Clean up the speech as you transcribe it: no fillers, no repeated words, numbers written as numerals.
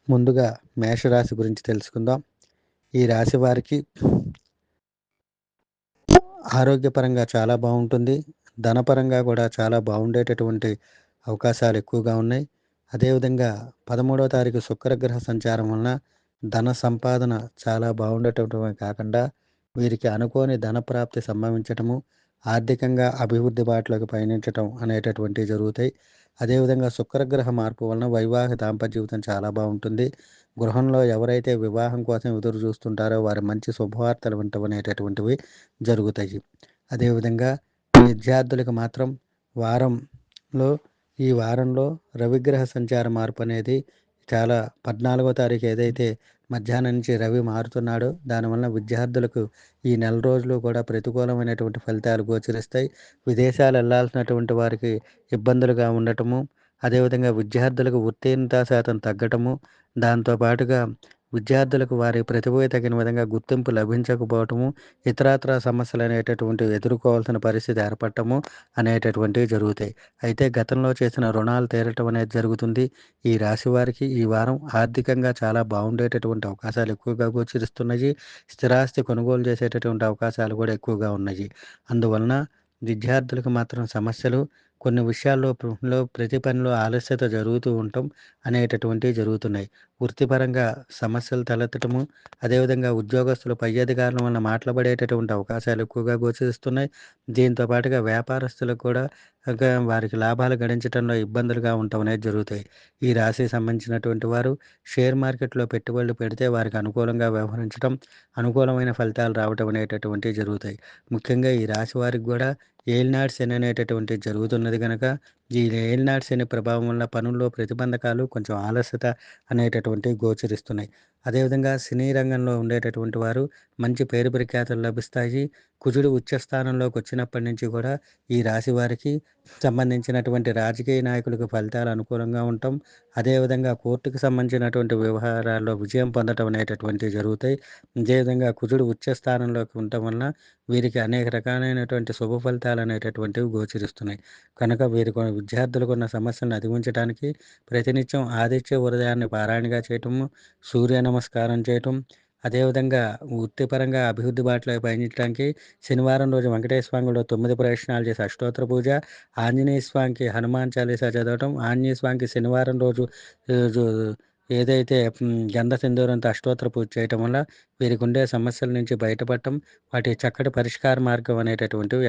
ముందుగా మేషరాశి గురించి తెలుసుకుందాం. ఈ రాశి వారికి ఆరోగ్యపరంగా చాలా బాగుంటుంది. ధనపరంగా కూడా చాలా బాగుండేటటువంటి అవకాశాలు ఎక్కువగా ఉన్నాయి. అదేవిధంగా 13వ తారీఖు శుక్రగ్రహ సంచారం వలన ధన సంపాదన చాలా బాగుండటమే కాకుండా వీరికి అనుకోని ధన ప్రాప్తి సంభవించటము, ఆర్థికంగా అభివృద్ధి బాటలోకి పయనించటం అనేటటువంటివి జరుగుతాయి. అదేవిధంగా శుక్రగ్రహ మార్పు వలన వైవాహిక దాంపత్య జీవితం చాలా బాగుంటుంది. గృహంలో ఎవరైతే వివాహం కోసం ఎదురు చూస్తుంటారో వారి మంచి శుభవార్తలు వినటం అనేటటువంటివి జరుగుతాయి. అదేవిధంగా విద్యార్థులకు మాత్రం వారంలో ఈ వారంలో రవిగ్రహ సంచార మార్పు అనేది చాలా 14వ తారీఖు ఏదైతే మధ్యాహ్నం నుంచి రవి మారుతున్నాడో దానివల్ల విద్యార్థులకు ఈ నెల రోజులు కూడా ప్రతికూలమైనటువంటి ఫలితాలు గోచరిస్తాయి. విదేశాలు వెళ్ళాల్సినటువంటి వారికి ఇబ్బందులుగా ఉండటము, అదేవిధంగా విద్యార్థులకు ఉత్తీర్ణతా శాతం తగ్గటము, దాంతో పాటుగా విద్యార్థులకు వారి ప్రతిభకు తగిన విధంగా గుర్తింపు లభించకపోవటము, ఇతరత్రా సమస్యలు అనేటటువంటివి ఎదుర్కోవాల్సిన పరిస్థితి ఏర్పడటము అనేటటువంటివి జరుగుతాయి. అయితే గతంలో చేసిన రుణాలు తీరటం అనేది జరుగుతుంది. ఈ రాశి వారికి ఈ వారం ఆర్థికంగా చాలా బాగుండేటటువంటి అవకాశాలు ఎక్కువగా గోచరిస్తున్నాయి. స్థిరాస్తి కొనుగోలు చేసేటటువంటి అవకాశాలు కూడా ఎక్కువగా ఉన్నాయి. అందువలన విద్యార్థులకు మాత్రం సమస్యలు, కొన్ని విషయాల్లో ప్రతి పనిలో ఆలస్యత జరుగుతూ ఉండటం అనేటటువంటివి జరుగుతున్నాయి. వృత్తిపరంగా సమస్యలు తలెత్తటము, అదేవిధంగా ఉద్యోగస్తులు పై అధికారుల వల్ల మాట్లాడేటటువంటి అవకాశాలు ఎక్కువగా గోచరిస్తున్నాయి. దీంతో పాటుగా వ్యాపారస్తులకు కూడా వారికి లాభాలు గడించడంలో ఇబ్బందులుగా ఉండటం అనేది జరుగుతాయి. ఈ రాశికి సంబంధించినటువంటి వారు షేర్ మార్కెట్లో పెట్టుబడులు పెడితే వారికి అనుకూలంగా వ్యవహరించడం, అనుకూలమైన ఫలితాలు రావటం అనేటటువంటివి జరుగుతాయి. ముఖ్యంగా ఈ రాశి వారికి కూడా ఏలినాటి శని అనేటటువంటిది జరుగుతున్నది కనుక ఈ ఏలినాటి శని ప్రభావం వల్ల పనుల్లో ప్రతిబంధకాలు, కొంచెం ఆలస్యత అనేటటువంటివి గోచరిస్తున్నాయి. అదేవిధంగా సినీ రంగంలో ఉండేటటువంటి వారు మంచి పేరు ప్రఖ్యాతులు లభిస్తాయి. కుజుడు ఉచ్చస్థానంలోకి వచ్చినప్పటి నుంచి కూడా ఈ రాశి వారికి సంబంధించినటువంటి రాజకీయ నాయకులకు ఫలితాలు అనుకూలంగా ఉండటం, అదేవిధంగా కోర్టుకు సంబంధించినటువంటి వ్యవహారాల్లో విజయం పొందడం అనేటటువంటివి జరుగుతాయి. అదేవిధంగా కుజుడు ఉచ్చస్థానంలోకి ఉండటం వలన వీరికి అనేక రకాలైనటువంటి శుభ ఫలితాలు అనేటటువంటివి గోచరిస్తున్నాయి. కనుక విద్యార్థులకు ఉన్న సమస్యలను అధిగమించడానికి ప్రతినిత్యం ఆదిత్య ఉదయాన్ని పారాయణగా చేయటము, సూర్య నమస్కారం చేయటం, అదేవిధంగా వృత్తిపరంగా అభివృద్ధి బాటలో పయనించడానికి శనివారం రోజు వెంకటేశ్వర స్వామిలో 9 ప్రదక్షిణాలు చేసి అష్టోత్తర పూజ, ఆంజనేయ స్వామికి హనుమాన్ చాలీసా చదవటం, ఆంజనేయ స్వామికి శనివారం రోజు రోజు ఏదైతే గంధ సింధూరంతో అష్టోత్తర పూజ చేయటం వల్ల వీరికి ఉండే సమస్యల నుంచి బయటపడటం, వాటి చక్కటి పరిష్కార మార్గం అనేటటువంటివి